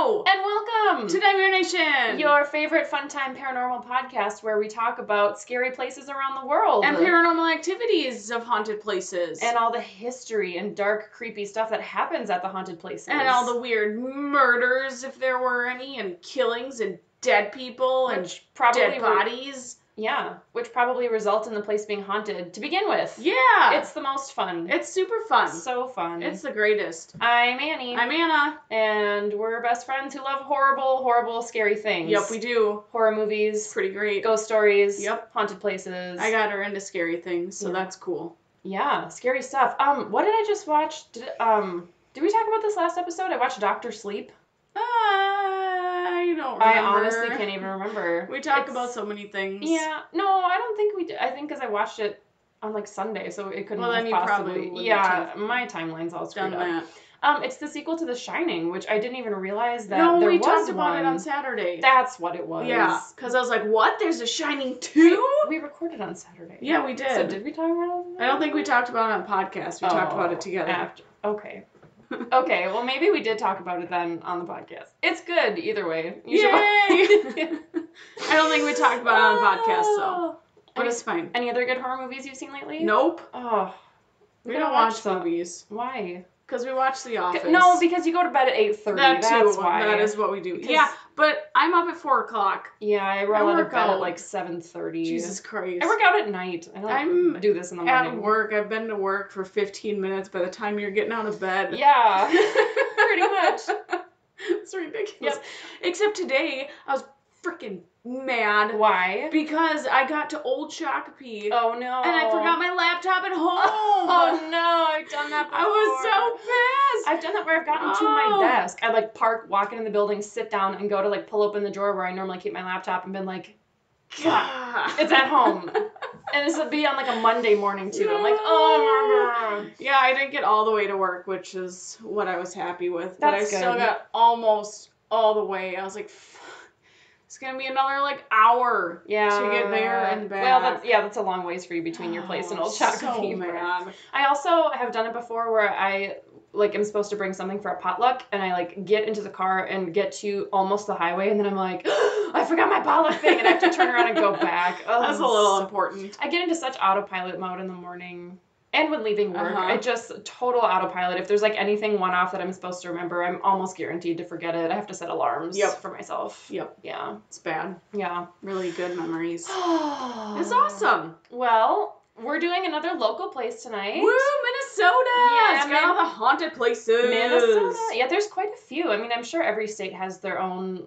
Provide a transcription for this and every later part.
Hello! And welcome to Nightmare Nation! Your favorite fun time paranormal podcast where we talk about scary places around the world. And paranormal activities of haunted places. And all the history and dark, creepy stuff that happens at the haunted places. And all the weird murders, if there were any, and killings, and dead people, and dead bodies. Yeah, which probably result in the place being haunted to begin with. Yeah! It's the most fun. It's super fun. So fun. It's the greatest. I'm Annie. I'm Anna. And we're best friends who love horrible, horrible, scary things. Yep, we do. Horror movies. Pretty great. Ghost stories. Yep. Haunted places. I got her into scary things, so that's cool. Yeah, scary stuff. What did I just watch? Did we talk about this last episode? I watched Dr. Sleep. I don't remember. I honestly can't even remember. We talk about so many things. Yeah. No, I don't think we did. I think because I watched it on like Sunday, so it couldn't have possibly. Yeah, my timeline's all screwed up. It's the sequel to The Shining, which I didn't even realize that there was one. No, we talked about it on Saturday. That's what it was. Yeah, because I was like, what? There's a Shining 2? We recorded on Saturday. Yeah, we did. So did we talk about it? I don't think we talked about it on a podcast. We talked about it together. After. Okay. Okay, well, maybe we did talk about it then on the podcast. It's good either way. Yay! I don't think we talked about it on the podcast, so. But it's fine. Any other good horror movies you've seen lately? Nope. Oh. We don't watch movies. Why? Because we watch The Office. No, because you go to bed at 8:30. That's why. That is what we do. Yeah, but I'm up at 4 o'clock. Yeah, I roll out of bed at like 7:30. Jesus Christ. I work out at night. I don't do this in the morning. At work. I've been to work for 15 minutes by the time you're getting out of bed. Yeah, pretty much. It's ridiculous. Yep. Except today, I was freaking mad. Why? Because I got to Old Shakopee. Oh, no. And I forgot my laptop at home. Oh, no. I've done that before. I was so pissed. I've done that where I've gotten to my desk. I, like, park, walk into the building, sit down, and go to, like, pull open the drawer where I normally keep my laptop and been like, God, it's at home. And this would be on, like, a Monday morning, too. I'm like, oh, my God. Yeah, I didn't get all the way to work, which is what I was happy with. But I still good. Got almost all the way. I was like, it's going to be another, like, hour to get there and back. Well, that's a long ways for you between your place and Old Shakopee. So mad. I also have done it before where I, like, am supposed to bring something for a potluck, and I, like, get into the car and get to almost the highway, and then I'm like, I forgot my potluck thing, and I have to turn around and go back. Oh, that's a little important. I get into such autopilot mode in the morning. And when leaving work, I just total autopilot. If there's like anything one-off that I'm supposed to remember, I'm almost guaranteed to forget it. I have to set alarms for myself. Yep. Yeah. It's bad. Yeah. Really good memories. It's awesome. Well, we're doing another local place tonight. Woo, Minnesota! Yeah, it's got all the haunted places. Minnesota. Yeah, there's quite a few. I mean, I'm sure every state has their own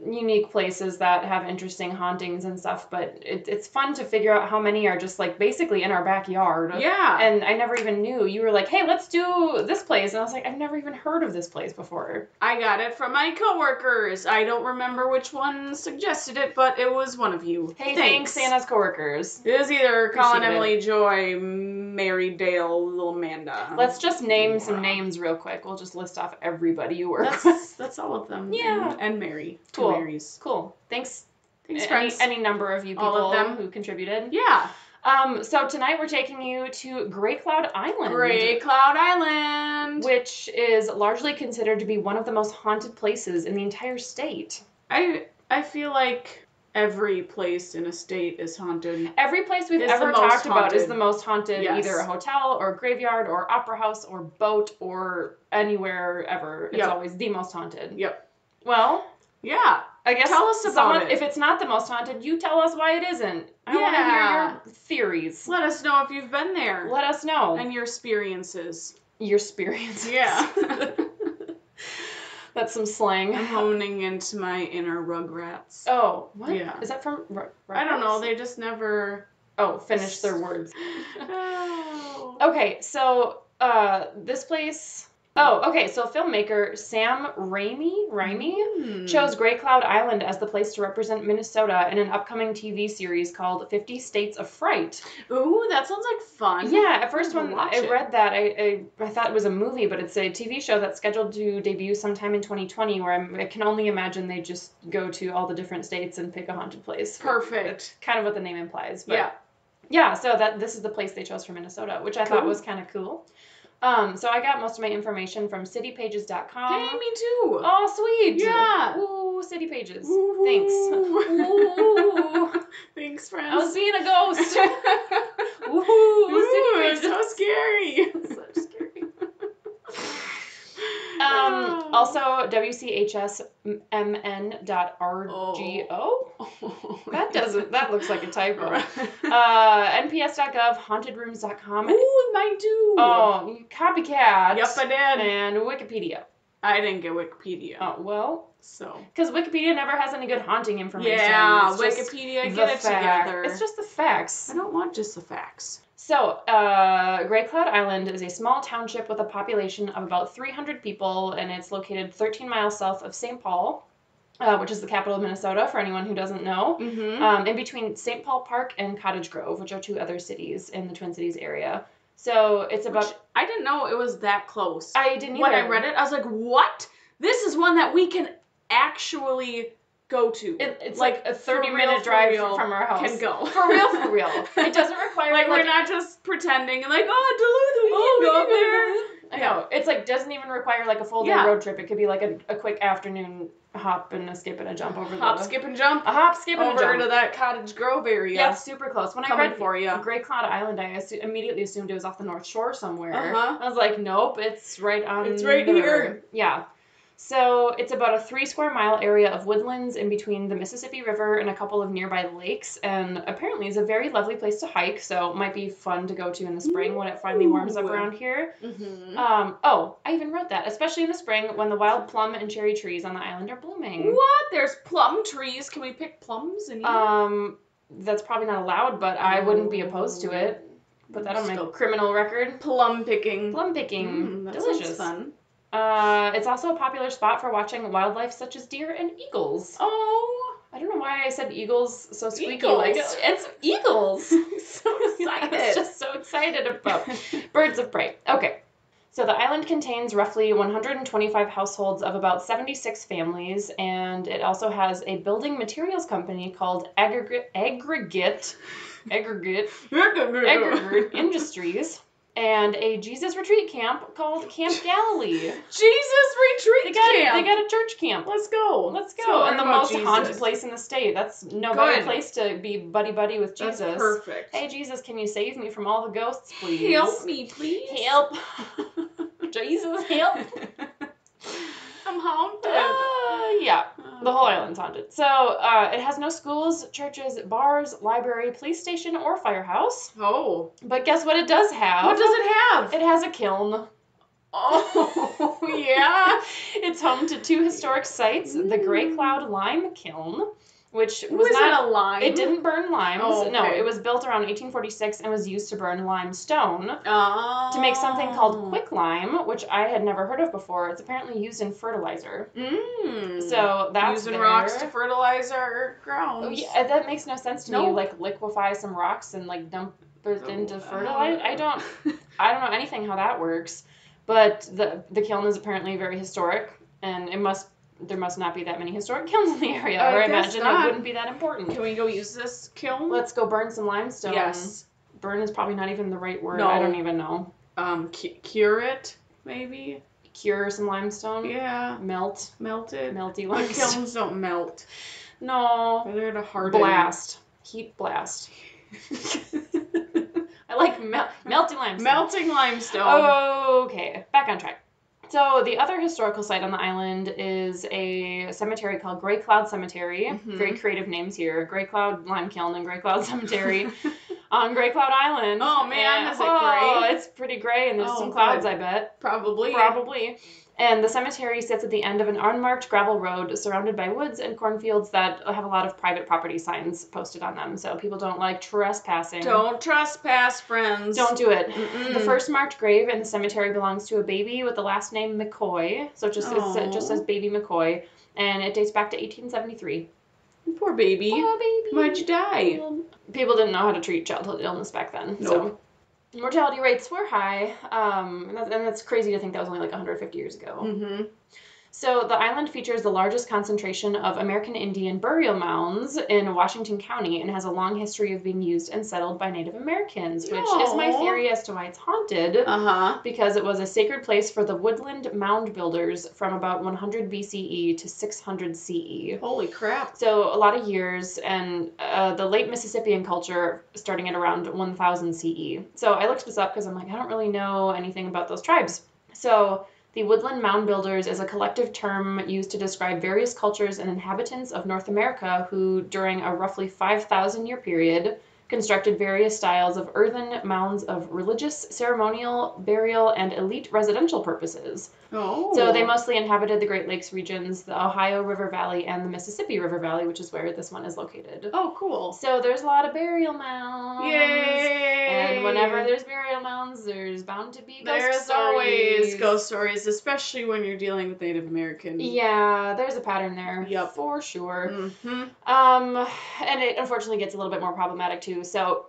unique places that have interesting hauntings and stuff, but it's fun to figure out how many are just like basically in our backyard. Yeah. And I never even knew. You were like, hey, let's do this place. And I was like, I've never even heard of this place before. I got it from my coworkers. I don't remember which one suggested it, but it was one of you. Hey, thanks Anna's coworkers. It was either Colin, Emily, Joy, Mary, Dale, little Amanda. Let's just name some names real quick. We'll just list off everybody you work with. That's all of them. Yeah. And Mary. Cool. Marys. Cool. Thanks friends. Any number of you people all of them who contributed. Yeah. So tonight we're taking you to Gray Cloud Island. Gray Cloud Island. Which is largely considered to be one of the most haunted places in the entire state. I feel like every place in a state is haunted. Every place we've ever talked about is the most haunted. Yes. Either a hotel or a graveyard or opera house or boat or anywhere ever. It's always the most haunted. Yep. Well... Yeah. I guess tell us about it. If it's not the most haunted, you tell us why it isn't. I want to hear your theories. Let us know if you've been there. Let us know. And your experiences. Your experiences. Yeah. That's some slang. I'm honing into my inner Rugrats. Oh, what? Yeah. Is that from Rugrats? I don't know. They just never... finish their words. Oh. Okay, so this place... Oh, okay, so filmmaker Sam Raimi chose Gray Cloud Island as the place to represent Minnesota in an upcoming TV series called 50 States of Fright. Ooh, that sounds like fun. Yeah, at first when I read that, I thought it was a movie, but it's a TV show that's scheduled to debut sometime in 2020, where I can only imagine they just go to all the different states and pick a haunted place. Perfect. It's kind of what the name implies. But yeah. Yeah, so this is the place they chose for Minnesota, which I thought was kind of cool. So I got most of my information from citypages.com. Hey, me too. Oh, sweet. Yeah. Ooh, City Pages. Ooh. Thanks. Ooh. Thanks, friends. I was being a ghost. Ooh, City Pages. It's so scary. So scary. Also, WCHSMN.RGO. That looks like a typo. NPS.gov, hauntedrooms.com. Ooh, mine too. Oh, copycat. Yep, I did. And Wikipedia. I didn't get Wikipedia. Oh, well. So. Because Wikipedia never has any good haunting information. Yeah, Wikipedia, get it together. It's just the facts. I don't want just the facts. So, Grey Cloud Island is a small township with a population of about 300 people, and it's located 13 miles south of St. Paul, which is the capital of Minnesota, for anyone who doesn't know, in between St. Paul Park and Cottage Grove, which are two other cities in the Twin Cities area. So, it's about... I didn't know it was that close. I didn't either. When I read it, I was like, what? This is one that we can actually... go to. It's like a 30-minute drive from our house. Can go. For real. It doesn't require... like we're not just pretending and like, oh, Duluth, we can go up there. I know. It's like, doesn't even require like a full-day road trip. It could be like a quick afternoon hop and a skip and a jump over Hop, skip, and jump. A hop, skip, and a jump. Over to that Cottage Grove area. Yeah, it's super close. When I read for you. Grey Cloud Island, I immediately assumed it was off the North Shore somewhere. Uh-huh. I was like, nope, it's right on It's right the here. river. Yeah. So it's about a 3 square mile area of woodlands in between the Mississippi River and a couple of nearby lakes, and apparently is a very lovely place to hike, so it might be fun to go to in the spring when it finally warms up around here. I even wrote that, especially in the spring when the wild plum and cherry trees on the island are blooming. What? There's plum trees? Can we pick plums? That's probably not allowed, but I wouldn't be opposed to it. Put that on my criminal record. Plum picking. Plum picking. That Delicious. sounds fun. It's also a popular spot for watching wildlife such as deer and eagles. Oh. I don't know why I said eagles so squeaky. Eagles. Like it's eagles. So excited. I was just so excited about birds of prey. Okay. So the island contains roughly 125 households of about 76 families, and it also has a building materials company called Aggregate Industries. And a Jesus retreat camp called Camp Galilee. Jesus retreat camp. They got a church camp. Let's go. And the most haunted place in the state. That's no better place to be buddy-buddy with Jesus. That's perfect. Hey, Jesus, can you save me from all the ghosts, please? Help me, please. Help. Jesus, help. I'm haunted. Yeah, the whole island's haunted. So it has no schools, churches, bars, library, police station, or firehouse. Oh. But guess what it does have? What does it have? It has a kiln. Oh, yeah. It's home to 2 historic sites, the Grey Cloud Lime Kiln, which was Was not it a lime? It didn't burn limes. Oh, okay. No, it was built around 1846 and was used to burn limestone to make something called quicklime, which I had never heard of before. It's apparently used in fertilizer. So that's using rocks to fertilize our grounds. Oh, yeah, that makes no sense to me. You like liquefy some rocks and like dump it into fertilizer. I don't know anything how that works. But the kiln is apparently very historic, and there must not be that many historic kilns in the area, or I imagine it wouldn't be that important. Can we go use this kiln? Let's go burn some limestone. Yes. Burn is probably not even the right word. No. I don't even know. Cure it, maybe? Cure some limestone? Yeah. Melt. Melted. Melty But limestone. kilns don't melt. No. They're to harden. Blast. Heat blast. I like melty limestone. Melting limestone. Okay, back on track. So the other historical site on the island is a cemetery called Grey Cloud Cemetery. Very creative names here. Grey Cloud Lime Kiln and Grey Cloud Cemetery on Grey Cloud Island. Oh man, is it gray? Oh, it's pretty gray, and there's some clouds, I bet. Probably. And the cemetery sits at the end of an unmarked gravel road surrounded by woods and cornfields that have a lot of private property signs posted on them, so people don't like trespassing. Don't trespass, friends. Don't do it. The first marked grave in the cemetery belongs to a baby with the last name McCoy, so it just says Baby McCoy, and it dates back to 1873. Poor baby. Poor baby. Why'd you die? People didn't know how to treat childhood illness back then. Nope. So mortality rates were high, and that's crazy to think that was only like 150 years ago. So the island features the largest concentration of American Indian burial mounds in Washington County and has a long history of being used and settled by Native Americans, which is my theory as to why it's haunted. Because it was a sacred place for the woodland mound builders from about 100 BCE to 600 CE. Holy crap. So a lot of years, and the late Mississippian culture starting at around 1000 CE. So I looked this up because I'm like, I don't really know anything about those tribes. So the woodland mound builders is a collective term used to describe various cultures and inhabitants of North America who, during a roughly 5,000 year period, constructed various styles of earthen mounds of religious, ceremonial, burial, and elite residential purposes. Oh. So they mostly inhabited the Great Lakes regions, the Ohio River Valley, and the Mississippi River Valley, which is where this one is located. Oh, cool. So there's a lot of burial mounds. Yay! And whenever there's burial mounds, there's bound to be ghost There's stories. always ghost stories, especially when you're dealing with Native Americans. Yeah, there's a pattern there. Yep. For sure. Mm-hmm. And it unfortunately gets a little bit more problematic too. So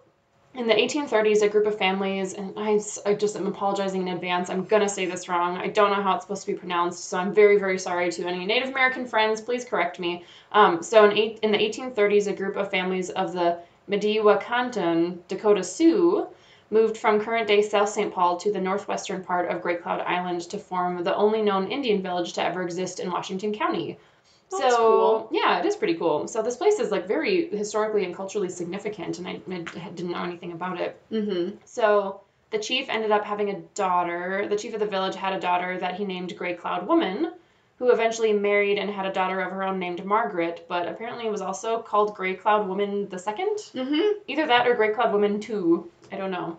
in the 1830s, a group of families, and I just am apologizing in advance. I'm going to say this wrong. I don't know how it's supposed to be pronounced, so I'm very, very sorry to any Native American friends. Please correct me. So in the 1830s, a group of families of the Mediwakanton Dakota Sioux moved from current-day South St. Paul to the northwestern part of Great Cloud Island to form the only known Indian village to ever exist in Washington County. That's cool. Yeah, it is pretty cool. So this place is like very historically and culturally significant, and I didn't know anything about it. Mm-hmm. So the chief ended up having a daughter. The chief of the village had a daughter that he named Gray Cloud Woman, who eventually married and had a daughter of her own named Margaret, but apparently was also called Gray Cloud Woman II. Mm-hmm. Either that or Gray Cloud Woman 2. I don't know.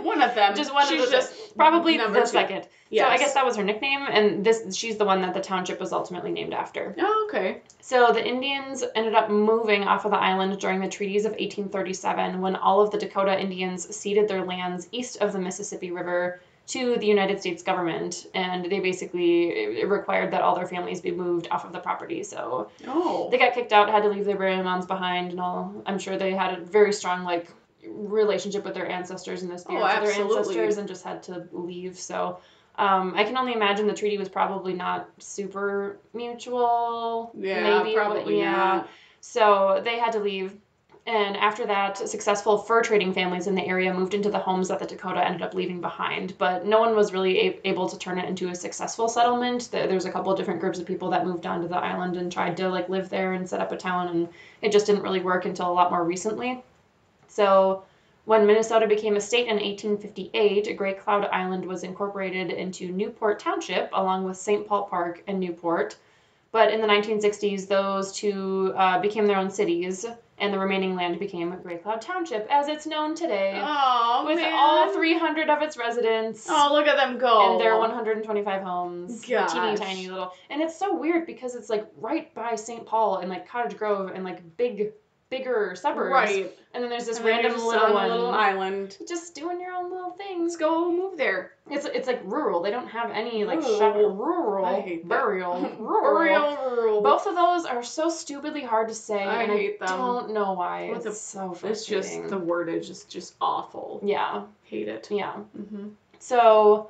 One of them. Just one She's of the just probably number the two. second. Yes. So I guess that was her nickname, and she's the one that the township was ultimately named after. Oh, okay. So the Indians ended up moving off of the island during the treaties of 1837 when all of the Dakota Indians ceded their lands east of the Mississippi River to the United States government, and they basically it required that all their families be moved off of the property. So they got kicked out, had to leave their burial mounds behind, and all. I'm sure they had a very strong relationship with their ancestors and the spirits of their ancestors, and just had to leave. So I can only imagine the treaty was probably not super mutual. Yeah, maybe, probably not. So they had to leave. And after that, successful fur trading families in the area moved into the homes that the Dakota ended up leaving behind. But no one was really able to turn it into a successful settlement. There's a couple of different groups of people that moved onto the island and tried to live there and set up a town, and it just didn't really work until a lot more recently. So when Minnesota became a state in 1858, Great Cloud Island was incorporated into Newport Township along with St. Paul Park and Newport. But in the 1960s, those two became their own cities, and the remaining land became Great Cloud Township, as it's known today. Oh, with man. all 300 of its residents. Oh, look at them go. And their 125 homes. Gosh. Teeny tiny little. And it's so weird because it's right by St. Paul and Cottage Grove and bigger suburbs. Right. And then there's this And then random you're just little on a one. little island. Just doing your own little things. Let's go move there. It's rural. They don't have any Rural. rural I hate that. burial. Rural. Rural. Both of those are so stupidly hard to say, I and hate I them. don't know why. What It's so It's frustrating. just, the wordage is just awful. Yeah. Hate it. Yeah. Mm-hmm. So,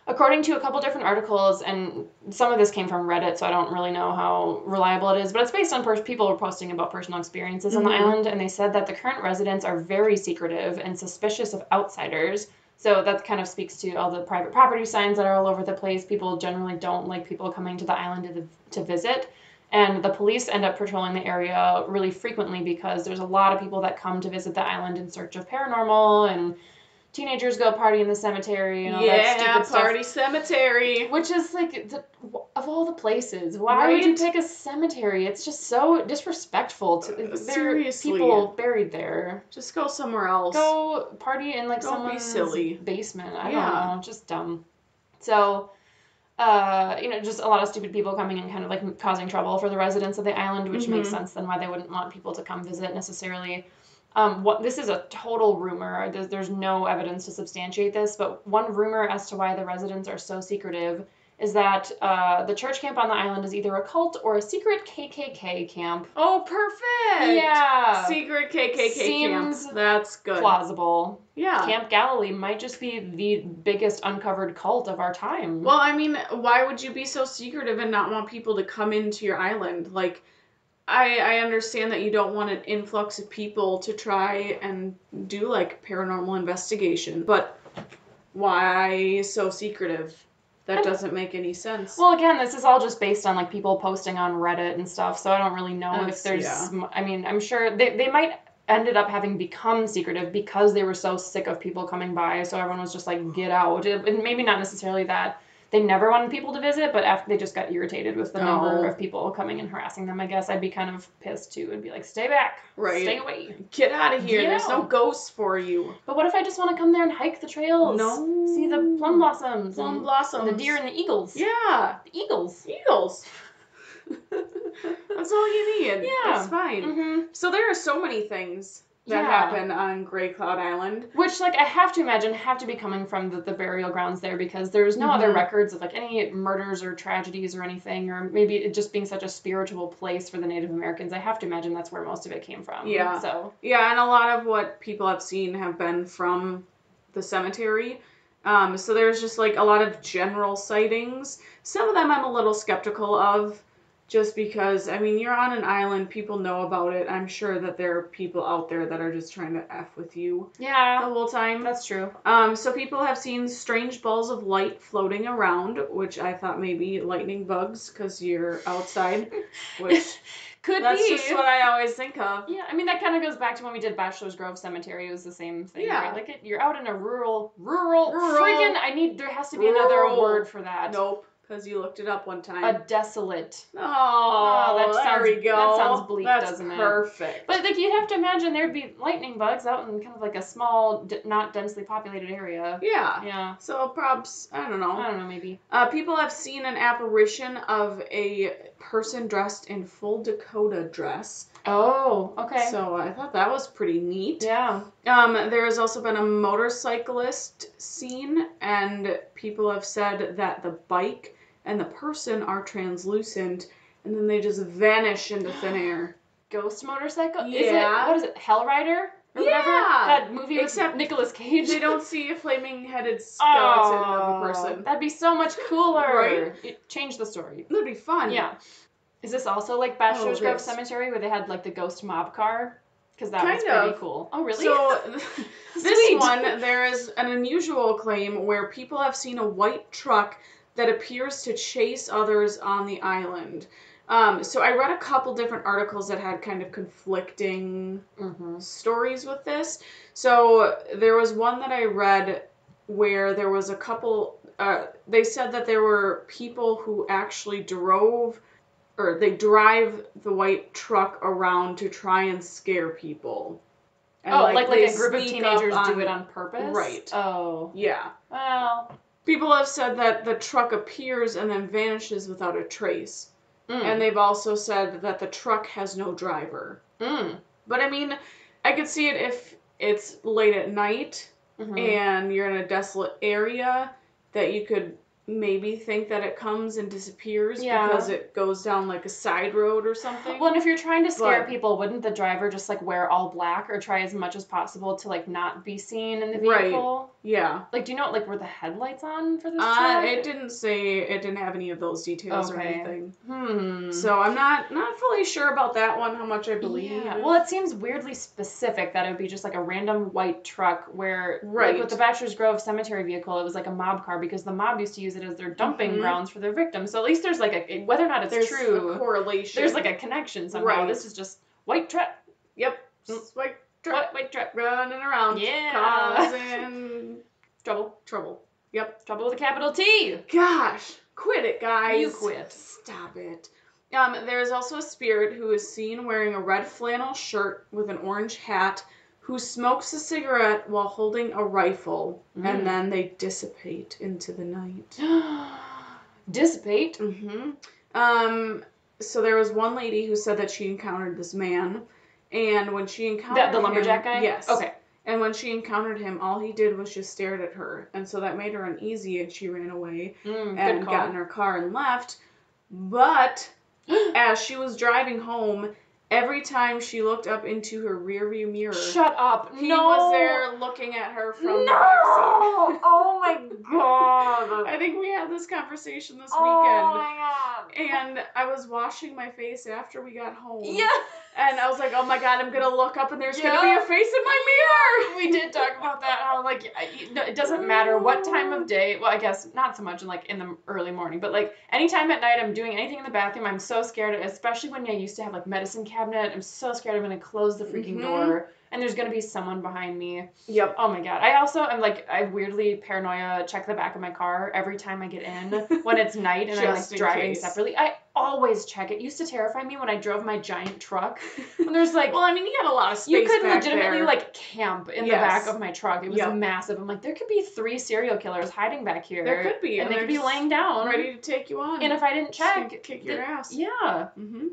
according to a couple different articles, and some of this came from Reddit, so I don't really know how reliable it is, but it's based on people were posting about personal experiences on the island, and they said that the current residents are very secretive and suspicious of outsiders. So that kind of speaks to all the private property signs that are all over the place. People generally don't like people coming to the island to visit. And the police end up patrolling the area really frequently because there's a lot of people that come to visit the island in search of paranormal, and teenagers go party in the cemetery and all that stupid stuff. Party cemetery. Which is of all the places, why would you pick a cemetery? It's just so disrespectful. There are Seriously. people buried there. Just go somewhere else. Go party in Don't someone's be silly. basement. I Yeah. don't know, just dumb. So, just a lot of stupid people coming and kind of causing trouble for the residents of the island, which makes sense then why they wouldn't want people to come visit necessarily. This is a total rumor. There's no evidence to substantiate this, but one rumor as to why the residents are so secretive is that the church camp on the island is either a cult or a secret KKK camp. Oh, perfect. Yeah. Secret KKK Seems camp. That's good. Plausible. Yeah. Camp Galilee might just be the biggest uncovered cult of our time. Well, I mean, why would you be so secretive and not want people to come into your island? Like, I understand that you don't want an influx of people to try and do, like, paranormal investigation, but why so secretive? That doesn't make any sense. Well, again, this is all just based on, like, people posting on Reddit and stuff, so I don't really know if there's... Yeah. I mean, I'm sure they might ended up having become secretive because they were so sick of people coming by, so everyone was just like, get out. And maybe not necessarily that they never wanted people to visit, but after they just got irritated with the number of people coming and harassing them, I guess I'd be kind of pissed too and be like, stay back. Right. Stay away. Get out of here. There's no ghosts for you. But what if I just want to come there and hike the trails? No. See the plum blossoms. And the deer and the eagles. Yeah. The eagles. Eagles. That's all you need. Yeah. It's fine. Mm-hmm. So there are so many things that happen on Grey Cloud Island. Which, like, I have to imagine have to be coming from the burial grounds there because there's no other records of, like, any murders or tragedies or anything, or maybe it just being such a spiritual place for the Native Americans. I have to imagine that's where most of it came from. Yeah. So. Yeah, and a lot of what people have seen have been from the cemetery. So there's just, like, a lot of general sightings. Some of them I'm a little skeptical of. Just because, I mean, you're on an island, people know about it. I'm sure that there are people out there that are just trying to F with you the whole time. That's true. So people have seen strange balls of light floating around, which I thought maybe lightning bugs because you're outside, which that's just what I always think of. Yeah, I mean, that kind of goes back to when we did Bachelor's Grove Cemetery. It was the same thing. Yeah. Right? Like, you're out in a rural, freaking, there has to be another word for that. Nope. Because you looked it up one time. A desolate. There we go. That sounds bleak, doesn't it? That's perfect. But, like, you'd have to imagine there'd be lightning bugs out in kind of like a small, not densely populated area. Yeah. Yeah. So, props, I don't know, maybe. People have seen an apparition of a person dressed in full Dakota dress. Oh, okay. So, I thought that was pretty neat. Yeah. There has also been a motorcyclist seen, and people have said that the bike and the person are translucent, and then they just vanish into thin air. Ghost motorcycle? Yeah. What is it, Hell Rider? Or whatever? That movie with Nicolas Cage? They don't see a flaming-headed skeleton of a person. That'd be so much cooler. Right? Change the story. That'd be fun. Yeah. Is this also like Bachelor's Grove Cemetery where they had like the ghost mob car? Because that was pretty cool. Oh, really? So, this one, there is an unusual claim where people have seen a white truck that appears to chase others on the island. So I read a couple different articles that had kind of conflicting stories with this. So there was one that I read where there was a couple, they said that there were people who actually they drive the white truck around to try and scare people. And like a group of teenagers do it on purpose? Right. Oh. Yeah. Well. People have said that the truck appears and then vanishes without a trace. And they've also said that the truck has no driver. But I mean, I could see it if it's late at night and you're in a desolate area, that you could maybe think that it comes and disappears because it goes down like a side road or something. Well, and if you're trying to scare people, wouldn't the driver just like wear all black or try as much as possible to like not be seen in the vehicle? Right. Yeah. Like, do you know like were the headlights on for this truck? It didn't have any of those details or anything. So I'm not fully sure about that one, how much I believe. Yeah. Well, it seems weirdly specific that it would be just like a random white truck where like with the Bachelor's Grove Cemetery vehicle, it was like a mob car because the mob used to use it as their dumping grounds for their victims. So at least there's like whether or not it's true, a correlation. There's like a connection somehow. Right. This is just white truck. Yep. White truck. White truck. Running around. Yeah. Causing trouble. Yep. Trouble with a capital T. Gosh. Quit it, guys. You quit. Stop it. There is also a spirit who is seen wearing a red flannel shirt with an orange hat who smokes a cigarette while holding a rifle, and then they dissipate into the night. Dissipate? So there was one lady who said that she encountered this man, and when she encountered the lumberjack guy? Yes. Okay. And when she encountered him, all he did was just stared at her. And so that made her uneasy, and she ran away and got in her car and left. But as she was driving home, every time she looked up into her rearview mirror, shut up! He was there looking at her from the backseat. Oh my god! I think we had this conversation this weekend. Oh my god! And I was washing my face after we got home. Yeah. And I was like, oh my god, I'm gonna look up and there's gonna be a face in my mirror. We did talk about that. How like it doesn't matter what time of day. Well, I guess not so much in like in the early morning, but like anytime at night I'm doing anything in the bathroom, I'm so scared. Especially when I used to have like medicine cabinet. I'm so scared I'm gonna close the freaking door and there's gonna be someone behind me. Yep. Oh my god. I also am like I weirdly paranoia check the back of my car every time I get in when it's night and I'm like driving separately. I always check. It used to terrify me when I drove my giant truck. When there's like, well, I mean, you got a lot of space. You could back legitimately there. like camp in the back of my truck. It was massive. I'm like, there could be 3 serial killers hiding back here. There could be, and they could be laying down, ready to take you on. And if I didn't check, kick your ass. Yeah. Mm-hmm.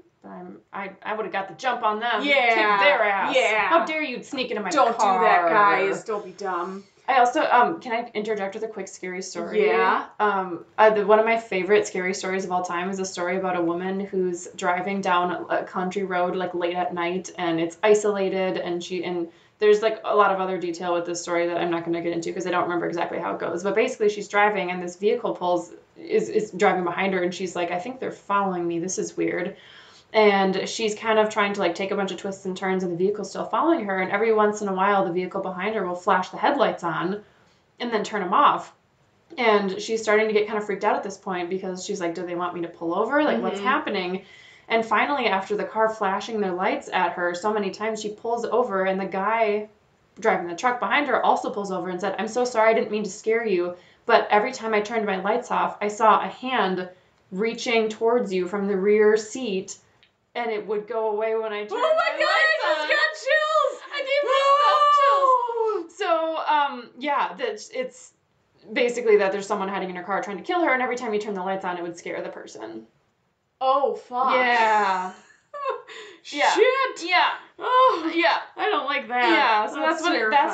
I would have got the jump on them. Yeah. Kick their ass. Yeah. How dare you sneak into my car? Don't do that, guys. Don't be dumb. I also, can I interject with a quick scary story? Yeah. One of my favorite scary stories of all time is a story about a woman who's driving down a country road like late at night and it's isolated and there's like a lot of other detail with this story that I'm not going to get into because I don't remember exactly how it goes. But basically she's driving and this vehicle is driving behind her and she's like, I think they're following me. This is weird. And she's kind of trying to like take a bunch of twists and turns and the vehicle's still following her. And every once in a while, the vehicle behind her will flash the headlights on and then turn them off. And she's starting to get kind of freaked out at this point because she's like, do they want me to pull over? Like, what's happening? And finally, after the car flashing their lights at her so many times, she pulls over and the guy driving the truck behind her also pulls over and said, I'm so sorry, I didn't mean to scare you. But every time I turned my lights off, I saw a hand reaching towards you from the rear seat. And it would go away when I turned my lights on. Oh my god, I just got chills! I gave myself chills! So, yeah, it's basically that there's someone hiding in her car trying to kill her, and every time you turn the lights on, it would scare the person. Oh, fuck. Yeah. Shit! Yeah. Oh, yeah. I don't like that. Yeah, so that's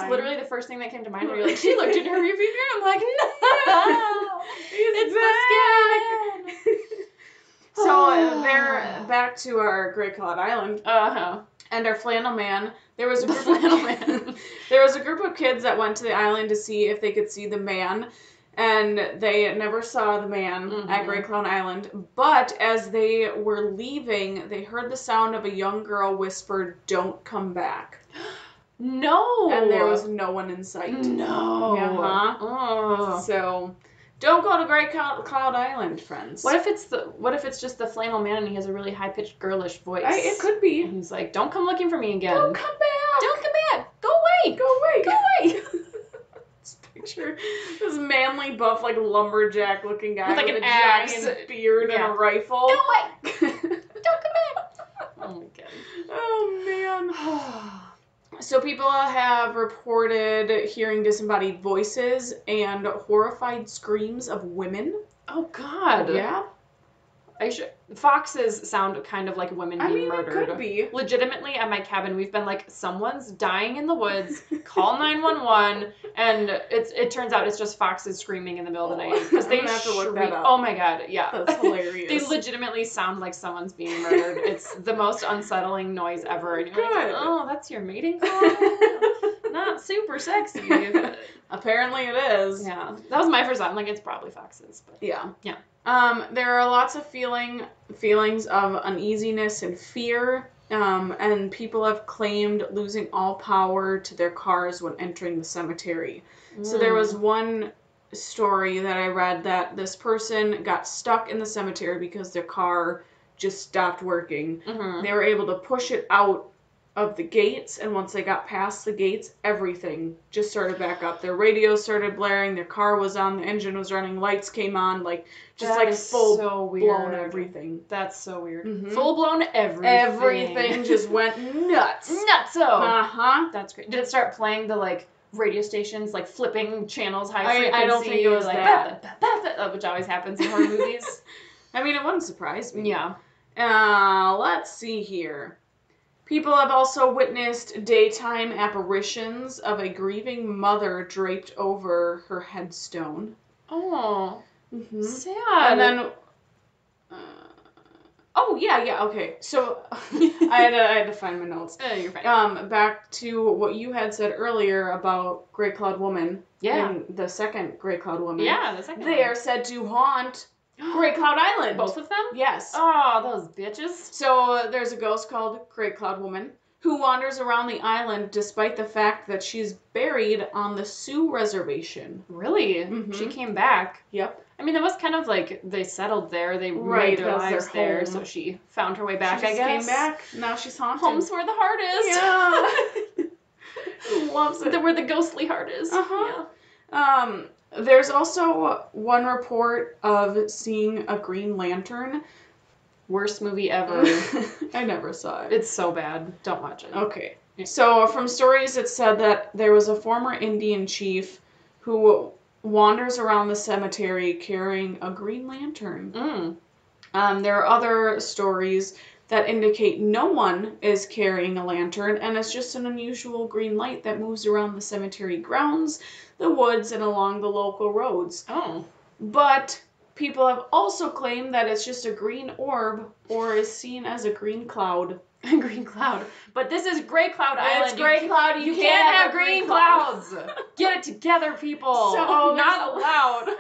literally the first thing that came to mind. Where you're like, she looked in her rearview mirror, and I'm like, no! It's the scary man! So they're back to our Great Cloud Island. Uh-huh. And our flannel man. There was a group of kids that went to the island to see if they could see the man. And they never saw the man at Great Cloud Island. But as they were leaving, they heard the sound of a young girl whisper, "Don't come back." No. And there was no one in sight. No. Uh-huh. Oh. So don't go to Great Cloud Island, friends. What if it's just the flannel man and he has a really high pitched girlish voice? It could be. And he's like, "Don't come looking for me again. Don't come back. Don't come back. Go away. Go away. Go away." Just picture this manly, buff, like lumberjack looking guy with like with an a axe, giant beard and a rifle. Go away. Don't come back. Oh my god. Oh man. So people have reported hearing disembodied voices and horrified screams of women. Oh god. Yeah. Foxes sound kind of like women being murdered. It could be. Legitimately, at my cabin, we've been like, someone's dying in the woods, call 911, and it turns out it's just foxes screaming in the middle of the night. Because they have to look that up. Oh my god, yeah. That's hilarious. They legitimately sound like someone's being murdered. It's the most unsettling noise ever. And you're like, oh, that's your mating call? Not super sexy. Apparently it is. Yeah. That was my first thought. I'm like, it's probably foxes. But yeah. Yeah. There are lots of feelings of uneasiness and fear, and people have claimed losing all power to their cars when entering the cemetery. So there was one story that I read that this person got stuck in the cemetery because their car just stopped working. They were able to push it out of the gates, and once they got past the gates, everything just started back up. Their radio started blaring, their car was on, the engine was running, lights came on, like, just that like is full so blown everything. That's so weird. Full blown everything. Everything just went nuts. Nutso. Uh-huh. That's great. Did it start playing the, like, radio stations, like, flipping channels high frequency? I don't think it was like, that. Which always happens in horror movies. I mean, it wouldn't surprise me. Yeah. Let's see here. People have also witnessed daytime apparitions of a grieving mother draped over her headstone. Oh, Sad. And sad. then, okay. So I had to find my notes. You're fine. Back to what you had said earlier about Grey Cloud Woman. Yeah. And the second Grey Cloud Woman. Yeah, the second They one. are said to haunt Grey Cloud Island. Both of them? Yes. Oh, those bitches. So there's a ghost called Grey Cloud Woman who wanders around the island despite the fact that she's buried on the Sioux Reservation. Really? Mm-hmm. She came back. Yep. I mean, that was kind of like they settled there. They made their lives there, so she found her way back, I guess. Came back. Now she's haunted. Home's where the heart is. Yeah. Loves it. Where the ghostly heart is. Uh-huh. Yeah. There's also one report of seeing a Green Lantern. Worst movie ever. I never saw it. It's so bad. Don't watch it. Okay. Yeah. So from stories it said that there was a former Indian chief who wanders around the cemetery carrying a Green Lantern. There are other stories that indicate no one is carrying a lantern, and it's just an unusual green light that moves around the cemetery grounds, the woods, and along the local roads. Oh. But people have also claimed that it's just a green orb or is seen as a green cloud. A green cloud. But this is Grey Cloud Island. It's Grey Cloud. You can't have green clouds. Get it together, people. So not allowed.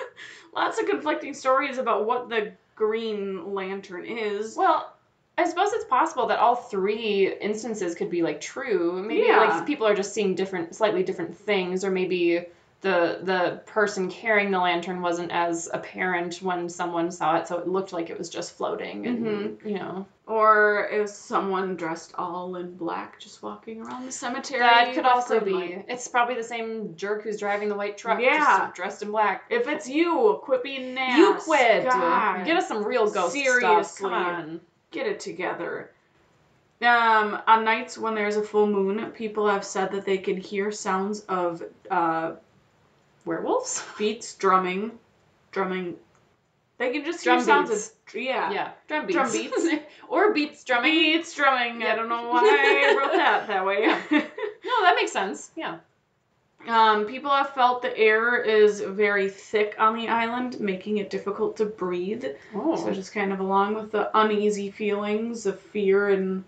Lots of conflicting stories about what the Green Lantern is. Well, I suppose it's possible that all three instances could be like true. Maybe like people are just seeing slightly different things, or maybe the person carrying the lantern wasn't as apparent when someone saw it, so it looked like it was just floating, and Or is someone dressed all in black just walking around the cemetery? That could also be. It's probably the same jerk who's driving the white truck, just dressed in black. If it's you, quit being nasty. You quit. God. Get us some real ghost stuff. Come on. Get it together. On nights when there's a full moon, people have said that they can hear sounds of werewolves? Beats drumming. They can just drum hear sounds beats. of yeah. Drum beats. Or beats drumming. Beats drumming. Yep. I don't know why I wrote that way. No, that makes sense. Yeah. People have felt the air is very thick on the island, making it difficult to breathe. Oh. So just kind of along with the uneasy feelings of fear and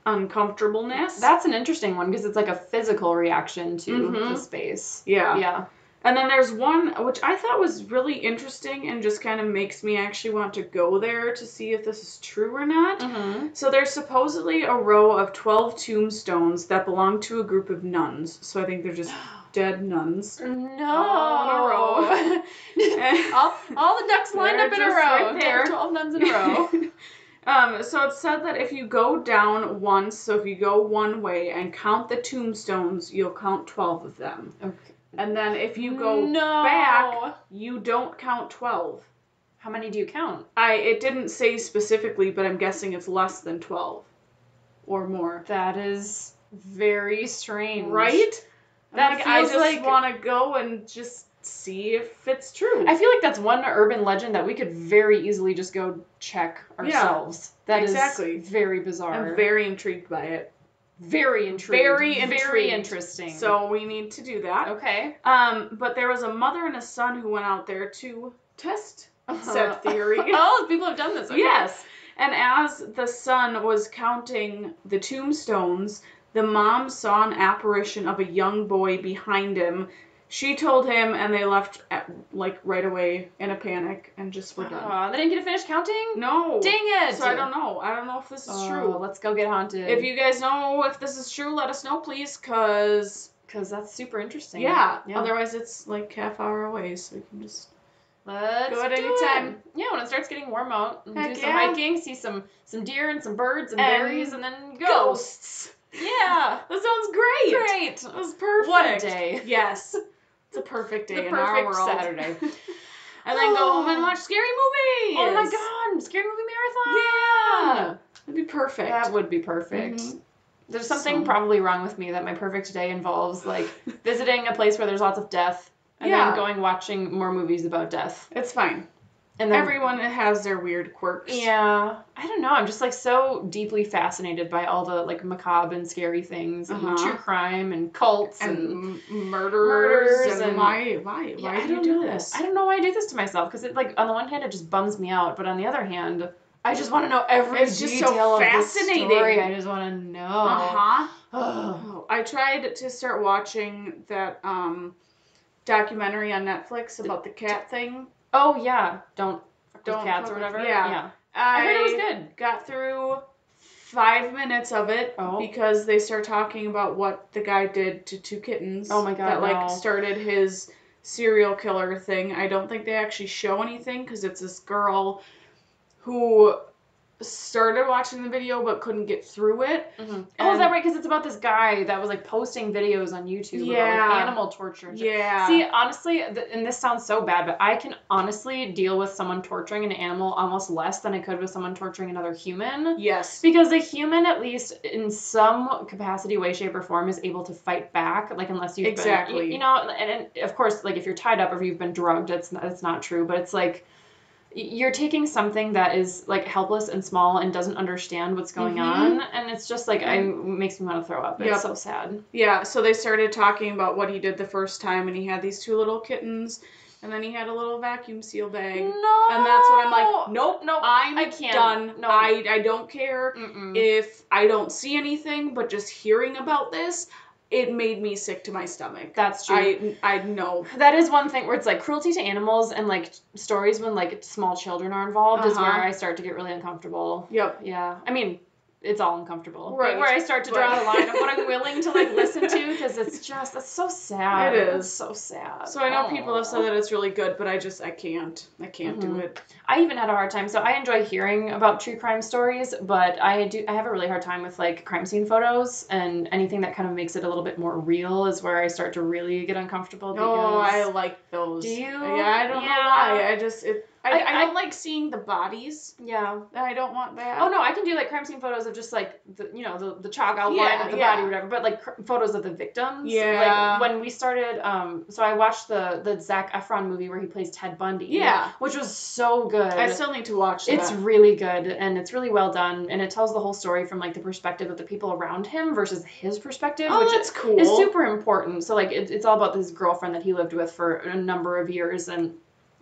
uncomfortableness. That's an interesting one because it's like a physical reaction to the space. Yeah. And then there's one which I thought was really interesting and just kind of makes me actually want to go there to see if this is true or not. So there's supposedly a row of 12 tombstones that belong to a group of nuns. So I think they're just dead nuns. No. All in a row. all the ducks lined up in a row. Right there. 12 nuns in a row. So it's said that if you go down once, so if you go one way and count the tombstones, you'll count 12 of them. Okay. And then if you go back, you don't count 12. How many do you count? It didn't say specifically, but I'm guessing it's less than 12 or more. That is very strange. Right? That feels I just want to go and just see if it's true. I feel like that's one urban legend that we could very easily just go check ourselves. That is very bizarre. I'm very intrigued by it. Very intrigued. Very interesting. So we need to do that. Okay. But there was a mother and a son who went out there to test said theory. Oh, people have done this. Okay. Yes. And as the son was counting the tombstones, the mom saw an apparition of a young boy behind him. She told him, and they left right away in a panic and just were done. They didn't get to finish counting? No. Dang it! So I don't know. I don't know if this is true. Let's go get haunted. If you guys know if this is true, let us know, please, because that's super interesting. Yeah. Otherwise, it's like half hour away, so we can just let's go at any time. Yeah, when it starts getting warm out, do some hiking, see some deer and some birds and berries, and then ghosts. Yeah, that sounds great. Great. That was perfect. What a day. Yes. It's a perfect day the in our world. Saturday. And then go home and watch scary movies. Oh my god, scary movie marathon. Yeah. That'd be perfect. That would be perfect. There's something probably wrong with me that my perfect day involves like visiting a place where there's lots of death and then watching more movies about death. It's fine. And then, everyone has their weird quirks. Yeah. I don't know. I'm just like so deeply fascinated by all the like macabre and scary things and true crime and cults and murders and why do you do this? I don't know why I do this to myself, because it like on the one hand it just bums me out, but on the other hand I just want to know every detail of this story. I just want to know. I tried to start watching that documentary on Netflix about the cat thing. Oh yeah, don't cats or whatever. Yeah. I heard it was good. Got through 5 minutes of it because they start talking about what the guy did to 2 kittens. Oh my god, that started his serial killer thing. I don't think they actually show anything because it's this girl who started watching the video but couldn't get through it. Mm-hmm. Oh, is that right? Because it's about this guy that was like posting videos on YouTube about like animal torture. Yeah. See, honestly, and this sounds so bad, but I can honestly deal with someone torturing an animal almost less than I could with someone torturing another human. Yes. Because a human, at least in some capacity, way, shape, or form, is able to fight back. Like unless you've been, you know, and of course, like if you're tied up or if you've been drugged, it's not true. But it's like, you're taking something that is like helpless and small and doesn't understand what's going on, and it's just like makes me want to throw up. It's so sad. Yeah, so they started talking about what he did the first time, and he had these 2 little kittens, and then he had a little vacuum seal bag. No, and that's when I'm like, nope, I can't. Done. No. I don't care if I don't see anything, but just hearing about this, it made me sick to my stomach. That's true. I know. That is one thing where it's like cruelty to animals and like stories when like small children are involved is where I start to get really uncomfortable. Yep. Yeah. I mean, it's all uncomfortable. Right. Where I start to draw the line of what I'm willing to like listen to, because that's so sad. It is. It's so sad. So I know people have said that it's really good, but I can't do it. I even had a hard time. So I enjoy hearing about true crime stories, but I have a really hard time with like crime scene photos, and anything that kind of makes it a little bit more real is where I start to really get uncomfortable. Oh, I like those. Do you? Yeah, I don't know why. I don't like seeing the bodies. Yeah. I don't want that. Oh no, I can do like crime scene photos of just like the chalk outline of the body or whatever, but like photos of the victims. Yeah. Like when we started, so I watched the Zac Efron movie where he plays Ted Bundy. Yeah. Which was so good. I still need to watch that. It's really good, and it's really well done, and it tells the whole story from like the perspective of the people around him versus his perspective. Oh, which that's cool. Is super important. So like it's all about this girlfriend that he lived with for a number of years, and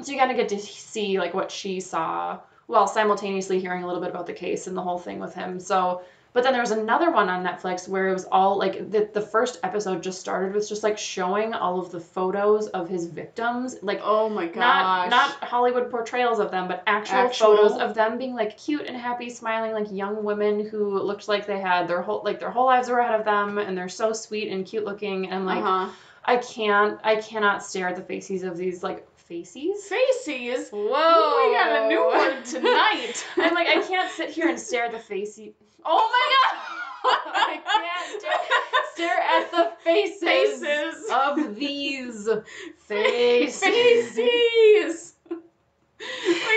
so you kind of get to see like what she saw while simultaneously hearing a little bit about the case and the whole thing with him. So, but then there was another one on Netflix where it was all like the first episode just started with just like showing all of the photos of his victims. Like, oh my gosh. Not Hollywood portrayals of them, but actual photos of them being like cute and happy, smiling, like young women who looked like they had their whole lives were ahead of them, and they're so sweet and cute looking, and like I cannot stare at the faces of these like faces. Whoa, we got a new word tonight. I'm like, I can't sit here and stare at the faces. Oh my god, I can't stare at the faces of these faces. Like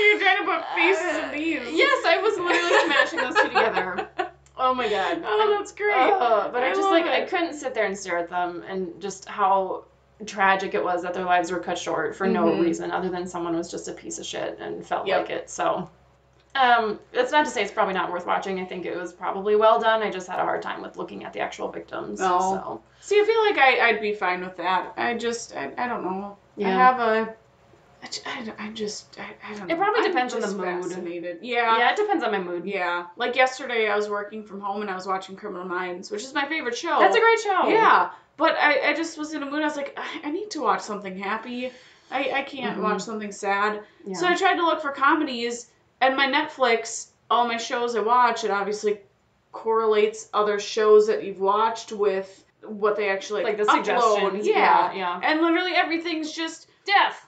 you're trying to put faces of these. Yes, I was literally smashing those 2 together. Oh my god. Oh, that's great. But I just I couldn't sit there and stare at them, and just how tragic it was that their lives were cut short for no reason other than someone was just a piece of shit and felt like it. So that's not to say it's probably not worth watching. I think it was probably well done. I just had a hard time with looking at the actual victims. So. See, I feel like I'd be fine with that. I don't know. Yeah. I have a I don't know. It probably depends on the mood. Fascinated. Yeah. Yeah, it depends on my mood. Yeah. Like yesterday I was working from home and I was watching Criminal Minds, which is my favorite show. That's a great show. Yeah. But I just was in a mood. I was like, I need to watch something happy. I can't watch something sad. Yeah. So I tried to look for comedies, and my Netflix, all my shows I watch, it obviously correlates other shows that you've watched with what they actually like the upload. Suggestions. Yeah. And literally everything's just death,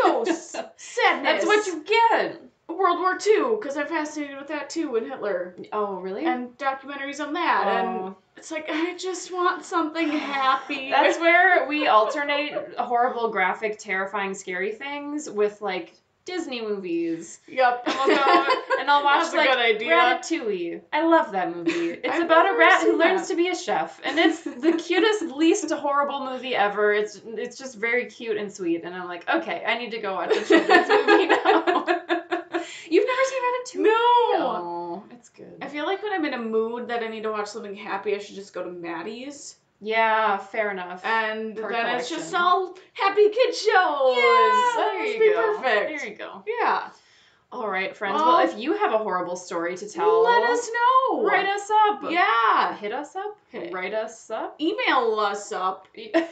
ghosts, sadness. That's what you get. World War II, because I'm fascinated with that too, and Hitler. Oh, really? And documentaries on that, and it's like, I just want something happy. That's where we alternate horrible, graphic, terrifying, scary things with, like, Disney movies. Yep. And we'll go and I'll watch That's a like good idea. Ratatouille. I love that movie. It's I've about a never rat who seen learns that. to be a chef, and it's the cutest, least horrible movie ever. It's just very cute and sweet, and I'm like, okay, I need to go watch a children's movie now. You've never seen Ratatouille? No. Oh, it's good. I feel like when I'm in a mood that I need to watch something happy, I should just go to Maddie's. Yeah, fair enough. And Per then it's collection. just all happy kid shows. Yeah, That there must you be go. perfect. There you go. Yeah. All right, friends. Well, Well, if you have a horrible story to tell, let us know. write us up. Yeah. Hit us up. Hit- Write us up. Email us up. Yeah,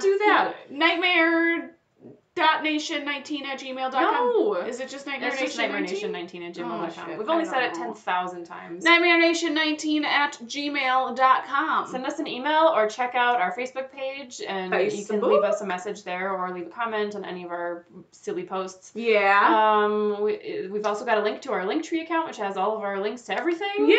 do that. Nightmare.nation19@gmail.com. No. Is it just It's Nightmare just Nation nightmarenation19@gmail.com. Oh, shit. We've only I said it don't know. 10,000 times. Nightmarenation19@gmail.com. Send us an email or check out our Facebook page, and you can Facebook. leave us a message there or leave a comment on any of our silly posts. Yeah. We've also got a link to our Linktree account, which has all of our links to everything. Yeah.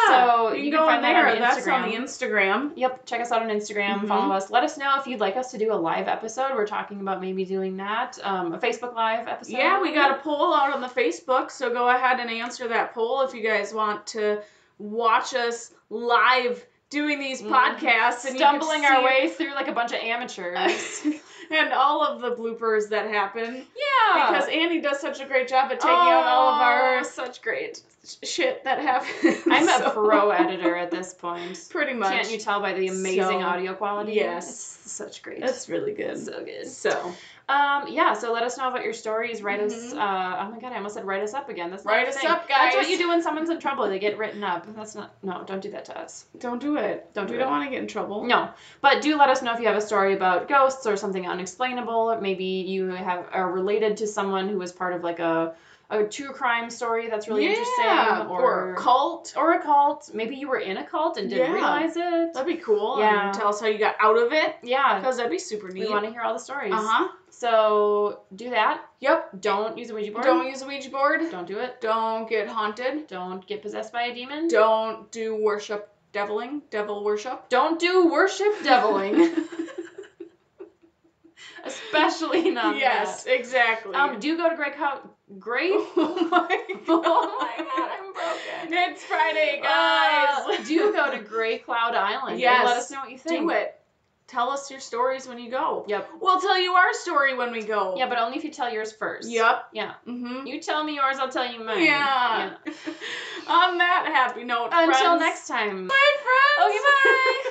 So you you can can go find in that on there. That's on the Instagram. Instagram. Yep, check us out on Instagram, Mhm. follow us. Let us know if you'd like us to do a live episode. We're talking about maybe doing that, a Facebook Live episode. Yeah, we got a poll out on the Facebook, so go ahead and answer that poll if you guys want to watch us live doing these podcasts and stumbling you can our see way through like a bunch of amateurs. and all of the bloopers that happen. Yeah, Because Annie does such a great job at taking out all of our such great. shit that happens. I'm a So- pro editor at this point. Pretty much. Can't you tell by the amazing So, audio quality? yes. It's such great. That's really good. so good. So, Yeah, so let us know about your stories. Write us, Mhm. oh my god, I almost said write us up again. That's not Write a us thing. up, That's what guys. you do when someone's in trouble. They get written up. No, don't do that to us. don't do it. Don't We do don't it. want to get in trouble. No, but do let us know if you have a story about ghosts or something unexplainable. Maybe you are related to someone who was part of like a true crime story that's really interesting. Or a cult. Or a cult. Maybe you were in a cult and didn't Yeah. realize it. That'd be cool. Yeah. And tell us how you got out of it. Yeah. Because that'd be super neat. We want to hear all the stories. Uh-huh. So do that. Yep. Don't use a Ouija board. Don't use a Ouija board. Don't do it. Don't get haunted. Don't get possessed by a demon. Don't do worship deviling. Devil worship. Don't do worship deviling. Especially not Yes, exactly. do go to Great oh my god. Oh my god, I'm broken. It's Friday, guys. Do go to Gray Cloud Island. Yes. And let us know what you think. Do it. Tell us your stories when you go. Yep. We'll tell you our story when we go. Yeah, but only if you tell yours first. Yep. Yeah. Mm-hmm. You tell me yours, I'll tell you mine. Yeah. On that happy note, Until friends. next time. Bye, friends. Okay, bye.